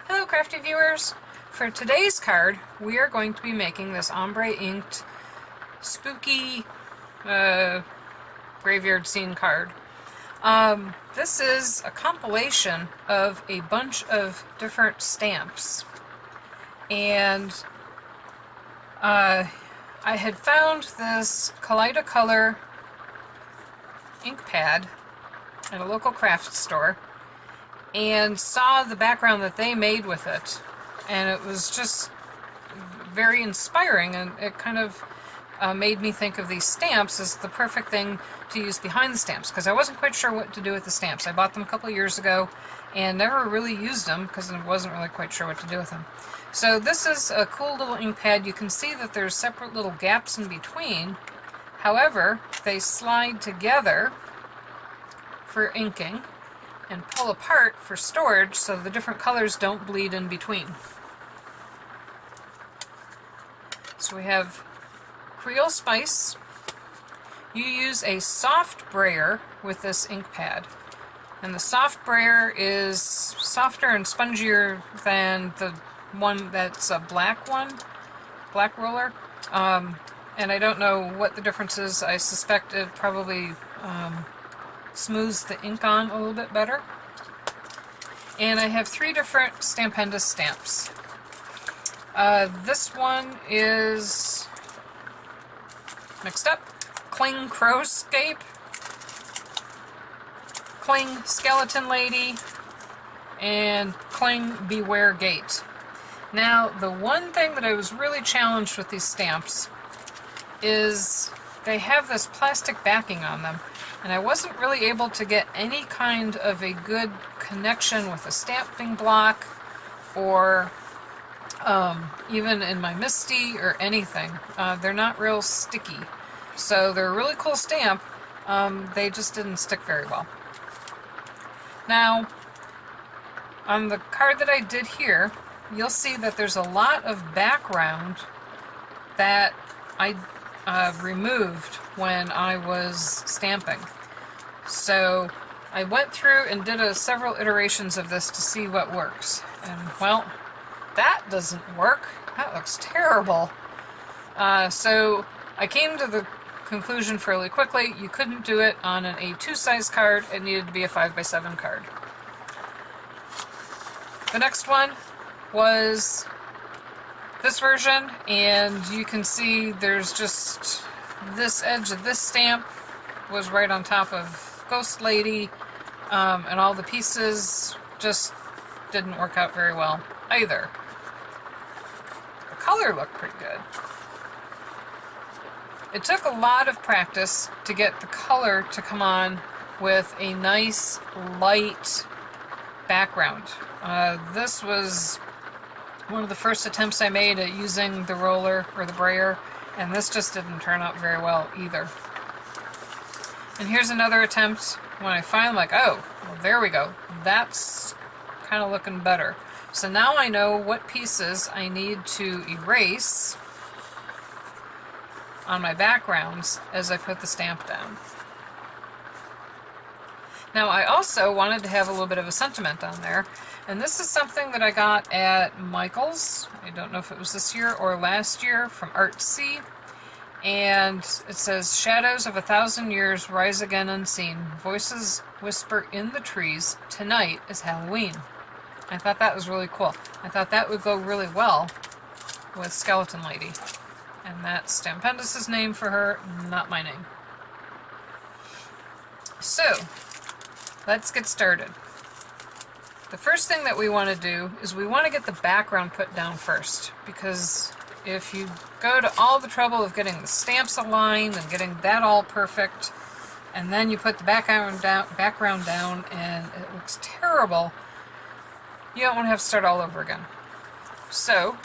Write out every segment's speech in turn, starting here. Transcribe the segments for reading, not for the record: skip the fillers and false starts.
Hello crafty viewers! For today's card we are going to be making this ombre inked spooky graveyard scene card. This is a compilation of a bunch of different stamps, and I had found this Kaleidocolor ink pad at a local craft store and saw the background that they made with it, and it was just very inspiring, and it kind of made me think of these stamps as the perfect thing to use behind the stamps, because I wasn't quite sure what to do with the stamps. I bought them a couple of years ago and never really used them because I wasn't really quite sure what to do with them. So this is a cool little ink pad. You can see that there's separate little gaps in between. However, they slide together for inking and pull apart for storage so the different colors don't bleed in between. So we have Creole Spice. You use a soft brayer with this ink pad, and the soft brayer is softer and spongier than the one that's a black roller. And I don't know what the difference is. I suspect it probably smooths the ink on a little bit better. And I have 3 different Stampendous stamps. This one is mixed up. Cling Crowscape, Cling Skeleton Lady, and Cling Beware Gate. Now, the one thing that I was really challenged with these stamps is they have this plastic backing on them, and I wasn't really able to get any kind of a good connection with a stamping block, or even in my Misty or anything. They're not real sticky. So they're a really cool stamp. They just didn't stick very well. Now, on the card that I did here, you'll see that there's a lot of background that I removed when I was stamping. So I went through and did several iterations of this to see what works. And, well, that doesn't work. That looks terrible. So I came to the conclusion fairly quickly. You couldn't do it on an A2 size card. It needed to be a 5x7 card. The next one was this version, and you can see there's just this edge of this stamp was right on top of Ghost Lady, and all the pieces just didn't work out very well either. The color looked pretty good. It took a lot of practice to get the color to come on with a nice light background. This was one of the first attempts I made at using the roller or the brayer, and this just didn't turn out very well either. And here's another attempt when I finally oh, well, there we go. That's kind of looking better. So now I know what pieces I need to erase on my backgrounds as I put the stamp down. Now, I also wanted to have a little bit of a sentiment on there, and this is something that I got at Michael's. I don't know if it was this year or last year, from Artsy, and it says, "Shadows of 1,000 years rise again unseen. Voices whisper in the trees. Tonight is Halloween." I thought that was really cool. I thought that would go really well with Skeleton Lady. And that's Stampendous' name for her, not my name. So, let's get started. The first thing that we want to do is we want to get the background put down first, because if you go to all the trouble of getting the stamps aligned and getting that all perfect, and then you put the background down and it looks terrible, you don't want to have to start all over again. So,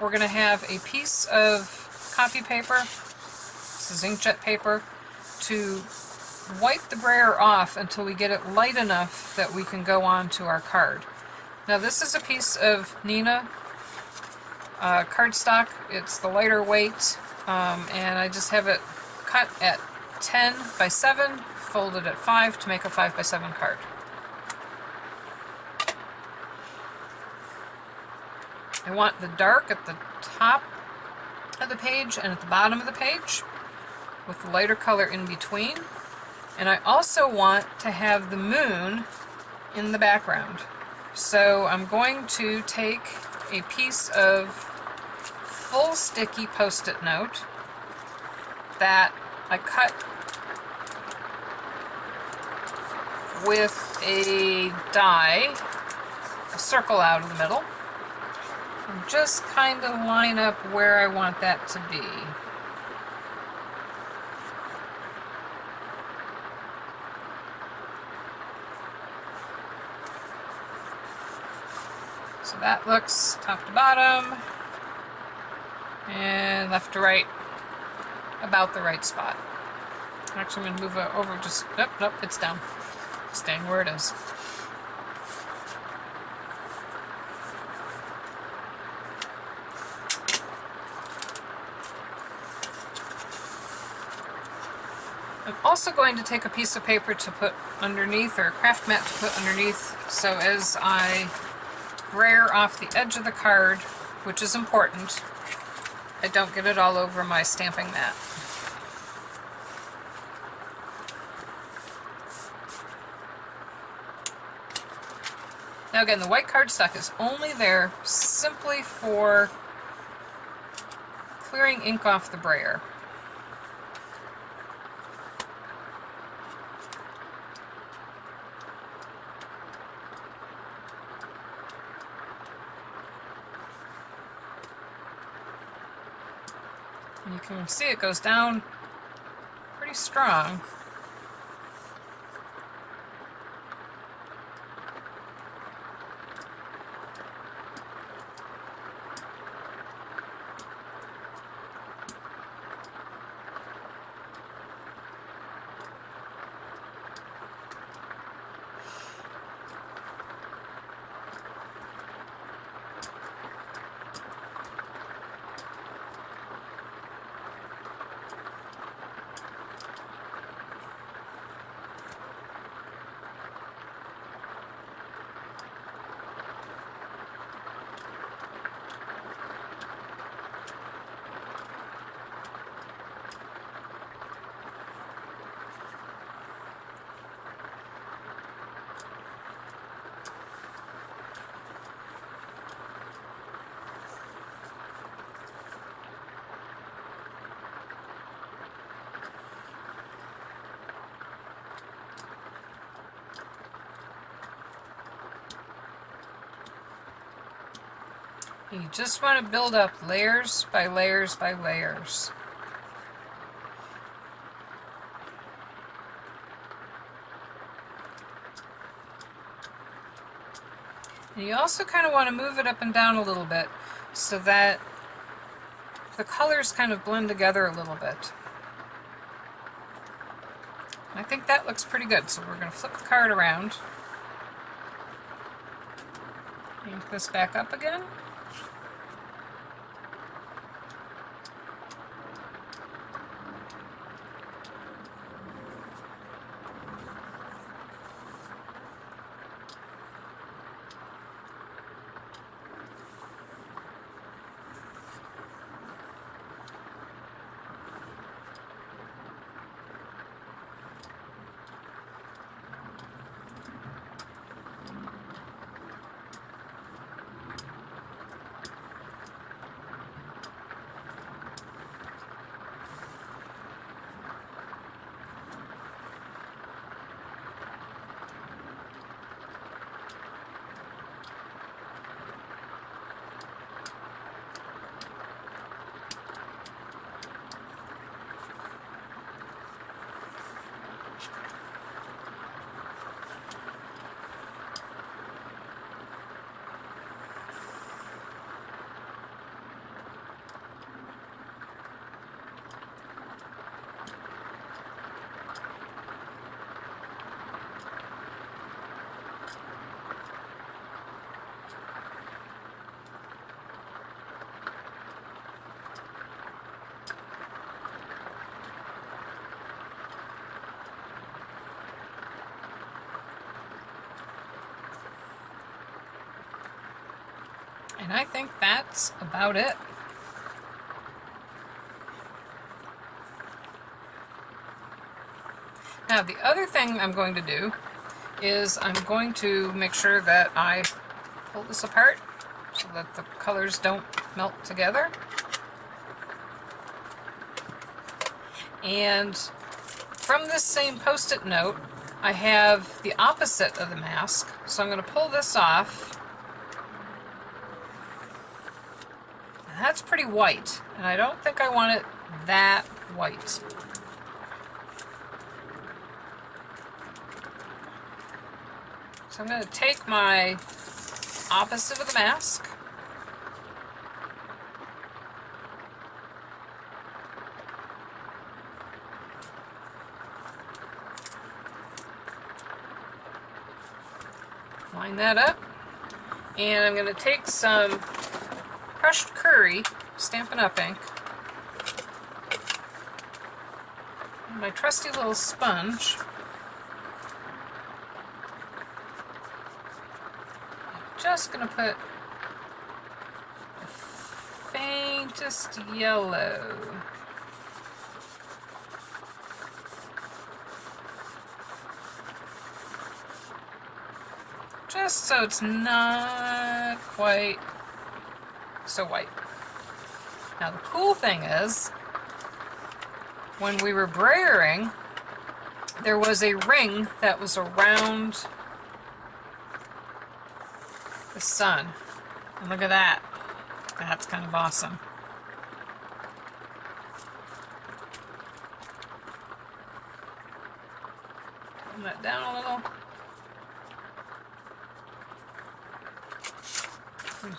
we're going to have a piece of copy paper, this is inkjet paper, to wipe the brayer off until we get it light enough that we can go on to our card. Now this is a piece of Nina cardstock. It's the lighter weight, and I just have it cut at 10 by 7, folded at 5 to make a 5 by 7 card. I want the dark at the top of the page and at the bottom of the page, with the lighter color in between. And I also want to have the moon in the background. So I'm going to take a piece of full sticky post-it note that I cut with a die, a circle out of the middle, and just kind of line up where I want that to be. So that looks top to bottom and left to right, about the right spot. Actually, I'm going to move it over just, nope, it's down. It's staying where it is. I'm also going to take a piece of paper to put underneath, or a craft mat to put underneath, so as I brayer off the edge of the card, which is important, I don't get it all over my stamping mat. Now again, the white cardstock is only there simply for clearing ink off the brayer. And you can see it goes down pretty strong. You just want to build up layers by layers by layers. And you also kind of want to move it up and down a little bit so that the colors kind of blend together a little bit. I think that looks pretty good, so we're going to flip the card around. Ink this back up again. And I think that's about it. Now the other thing I'm going to do is I'm going to make sure that I pull this apart so that the colors don't melt together. And from this same post-it note, I have the opposite of the mask. So I'm going to pull this off. And that's pretty white, and I don't think I want it that white. So I'm going to take my opposite of the mask, line that up, and I'm going to take some crushed curry, Stampin' Up! Ink, and my trusty little sponge. Just going to put the faintest yellow. Just so it's not quite so white. Now the cool thing is, when we were brayering, there was a ring that was around the sun. And look at that. That's kind of awesome. Turn that down a little.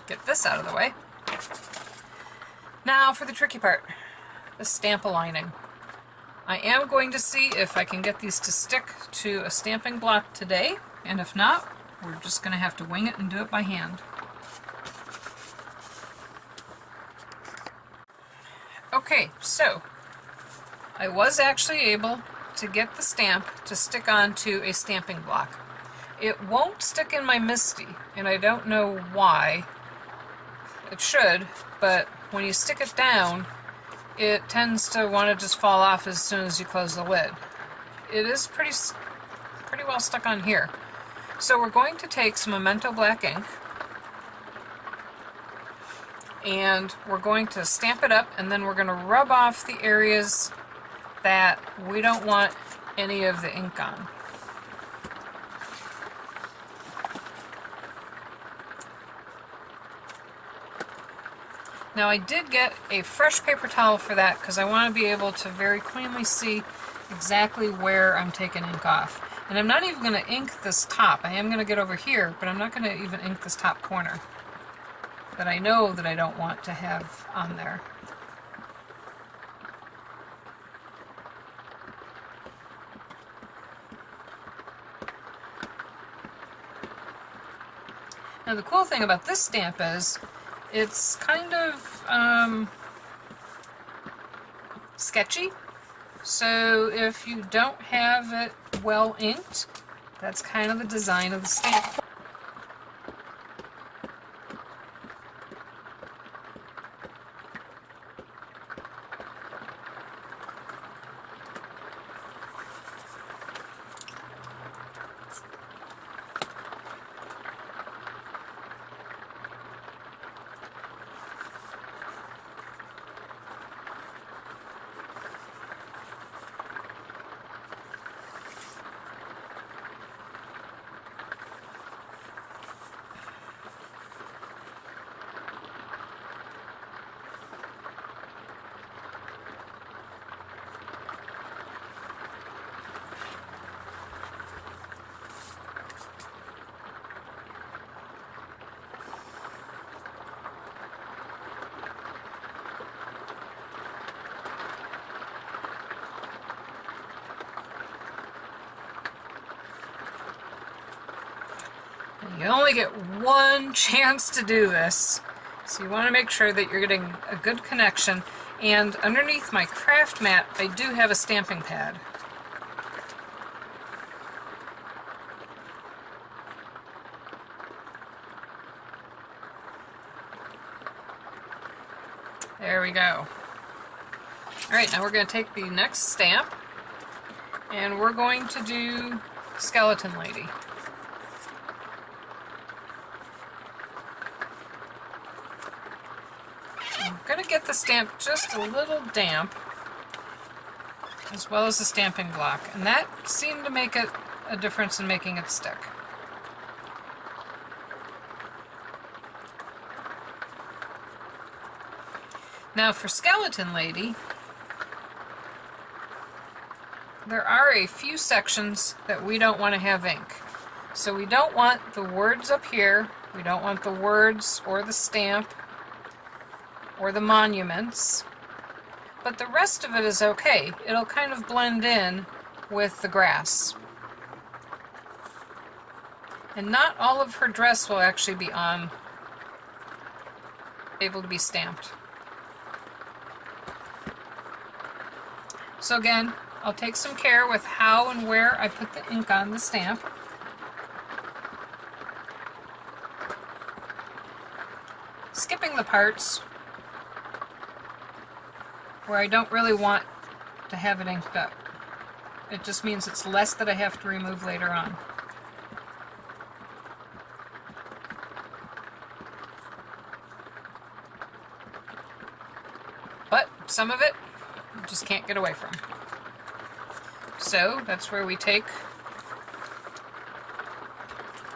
Get this out of the way. Now for the tricky part, the stamp aligning. I am going to see if I can get these to stick to a stamping block today, and if not, we're just going to have to wing it and do it by hand. Okay, so I was actually able to get the stamp to stick onto a stamping block. It won't stick in my MISTI, and I don't know why. It should, but when you stick it down, it tends to want to just fall off as soon as you close the lid. It is pretty well stuck on here. So we're going to take some Memento black ink, and we're going to stamp it up, and then we're going to rub off the areas that we don't want any of the ink on. Now I did get a fresh paper towel for that because I want to be able to very cleanly see exactly where I'm taking ink off. And I'm not even going to ink this top. I am going to get over here, but I'm not going to even ink this top corner that I know that I don't want to have on there. Now the cool thing about this stamp is it's kind of sketchy, so if you don't have it well inked, that's kind of the design of the stamp. You only get one chance to do this, so you want to make sure that you're getting a good connection. And underneath my craft mat, I do have a stamping pad. There we go. Alright, now we're going to take the next stamp and we're going to do Skeleton Lady. I'm going to get the stamp just a little damp, as well as the stamping block, and that seemed to make it a difference in making it stick. Now for Skeleton Lady, there are a few sections that we don't want to have ink. So we don't want the words up here, we don't want the words or the stamp or the monuments, but the rest of it is okay. It'll kind of blend in with the grass. And not all of her dress will actually be able to be stamped. So again, I'll take some care with how and where I put the ink on the stamp. Skipping the parts where I don't really want to have it inked up. It just means it's less that I have to remove later on. But some of it you just can't get away from. So that's where we take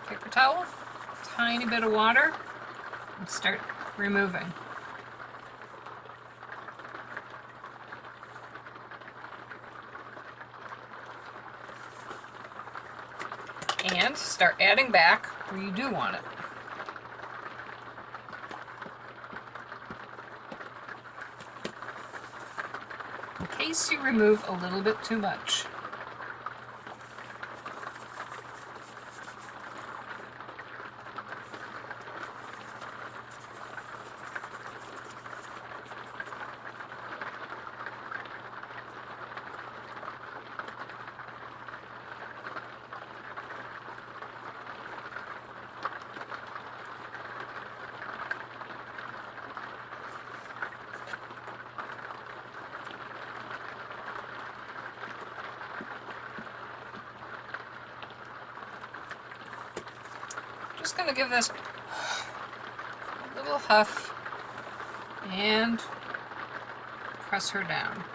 paper towel, tiny bit of water, and start removing. And start adding back where you do want it. In case you remove a little bit too much. Just going to give this a little huff and press her down.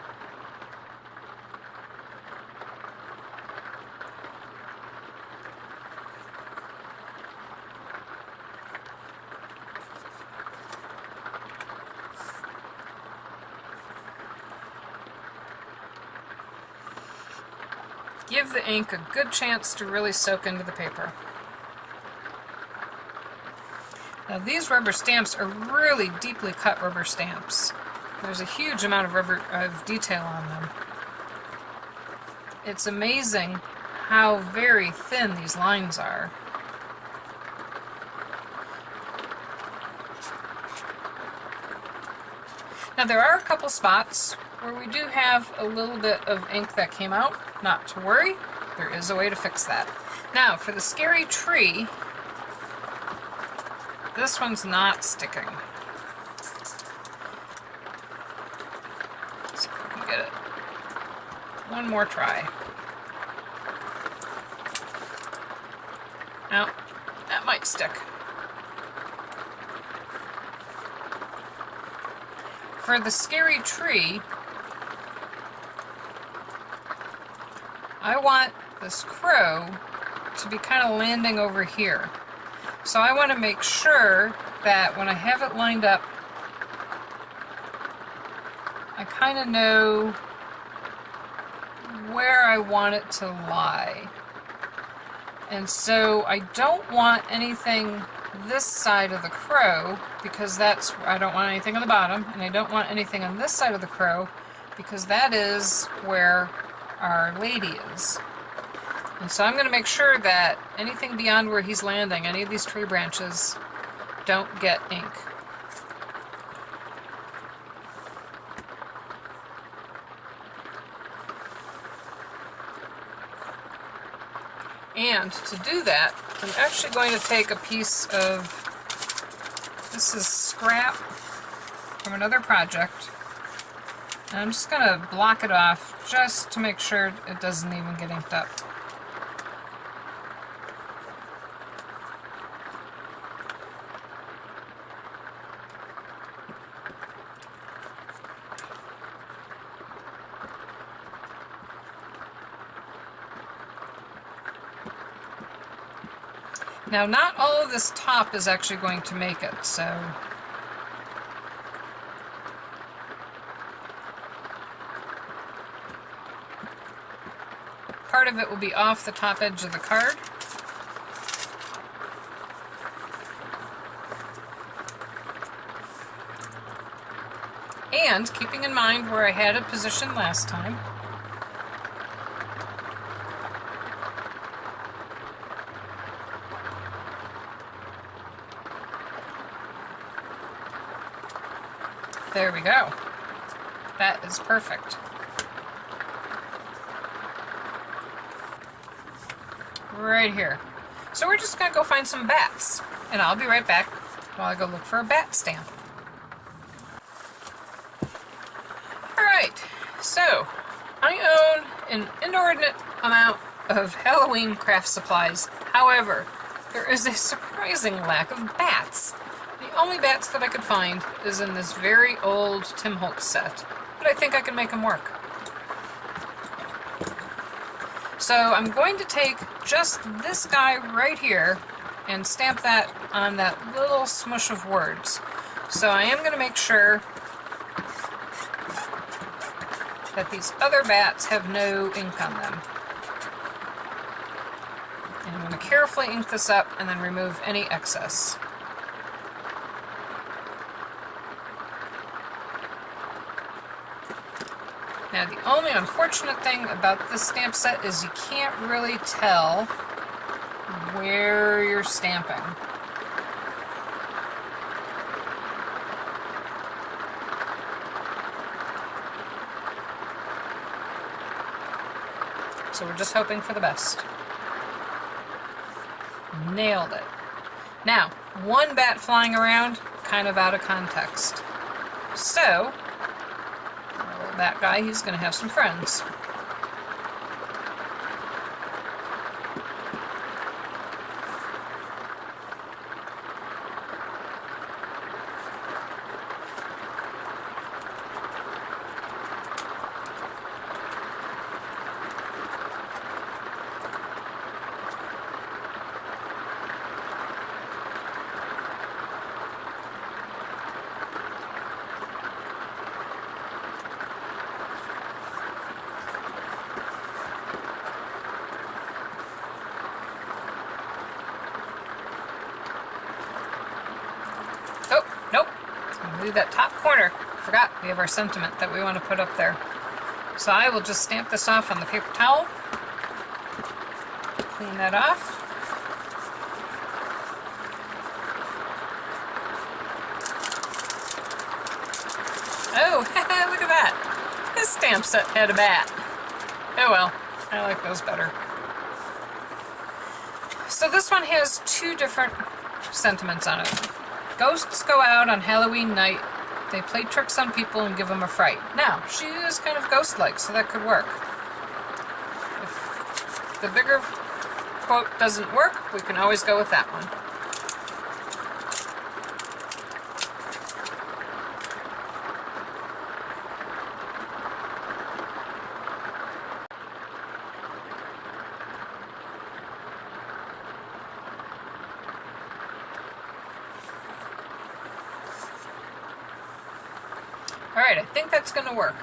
Give the ink a good chance to really soak into the paper. Now these rubber stamps are really deeply cut rubber stamps. There's a huge amount of detail on them. It's amazing how very thin these lines are. Now there are a couple spots where we do have a little bit of ink that came out. Not to worry, there is a way to fix that. Now for the scary tree, this one's not sticking. Let's see if we can get it. One more try. Now, that might stick. For the scary tree, I want this crow to be kind of landing over here. So I want to make sure that when I have it lined up, I kind of know where I want it to lie. And so I don't want anything this side of the crow, because I don't want anything on the bottom, and I don't want anything on this side of the crow, because that is where our lady is. And so I'm going to make sure that anything beyond where he's landing, any of these tree branches, don't get ink. And to do that, I'm actually going to take a piece of, this is scrap from another project. And I'm just going to block it off just to make sure it doesn't even get inked up. Now, not all of this top is actually going to make it, so part of it will be off the top edge of the card. And keeping in mind where I had it positioned last time, there we go. That is perfect. Right here. So we're just going to go find some bats, and I'll be right back while I go look for a bat stamp. Alright, so I own an inordinate amount of Halloween craft supplies. However, there is a surprising lack of bats. The only bats that I could find is in this very old Tim Holtz set, but I think I can make them work. So I'm going to take just this guy right here and stamp that on that little smush of words. So I am going to make sure that these other bats have no ink on them. And I'm going to carefully ink this up and then remove any excess. Now, the only unfortunate thing about this stamp set is you can't really tell where you're stamping. So we're just hoping for the best. Nailed it. Now, one bat flying around, kind of out of context. So, that guy, he's going to have some friends. Leave that top corner. Forgot we have our sentiment that we want to put up there. So I will just stamp this off on the paper towel. Clean that off. Oh, look at that. This stamp set had a bat. Oh well, I like those better. So this one has two different sentiments on it. Ghosts go out on Halloween night. They play tricks on people and give them a fright. Now, she is kind of ghost-like, so that could work. If the bigger quote doesn't work, we can always go with that one. Alright, I think that's going to work.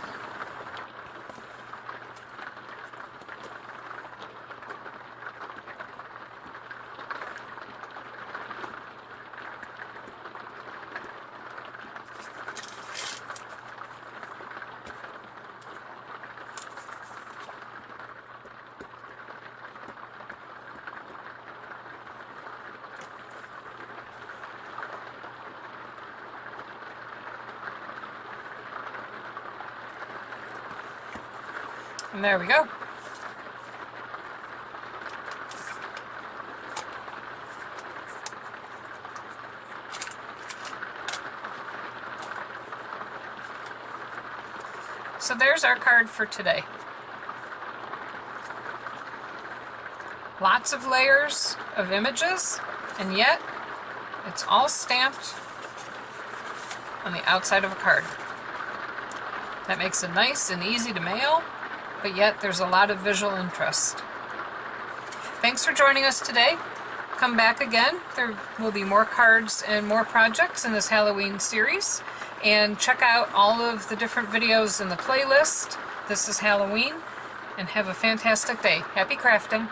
And there we go. So there's our card for today. Lots of layers of images, and yet it's all stamped on the outside of a card. That makes it nice and easy to mail, but yet there's a lot of visual interest. Thanks for joining us today. Come back again. There will be more cards and more projects in this Halloween series. And check out all of the different videos in the playlist. This is Halloween, and have a fantastic day. Happy crafting!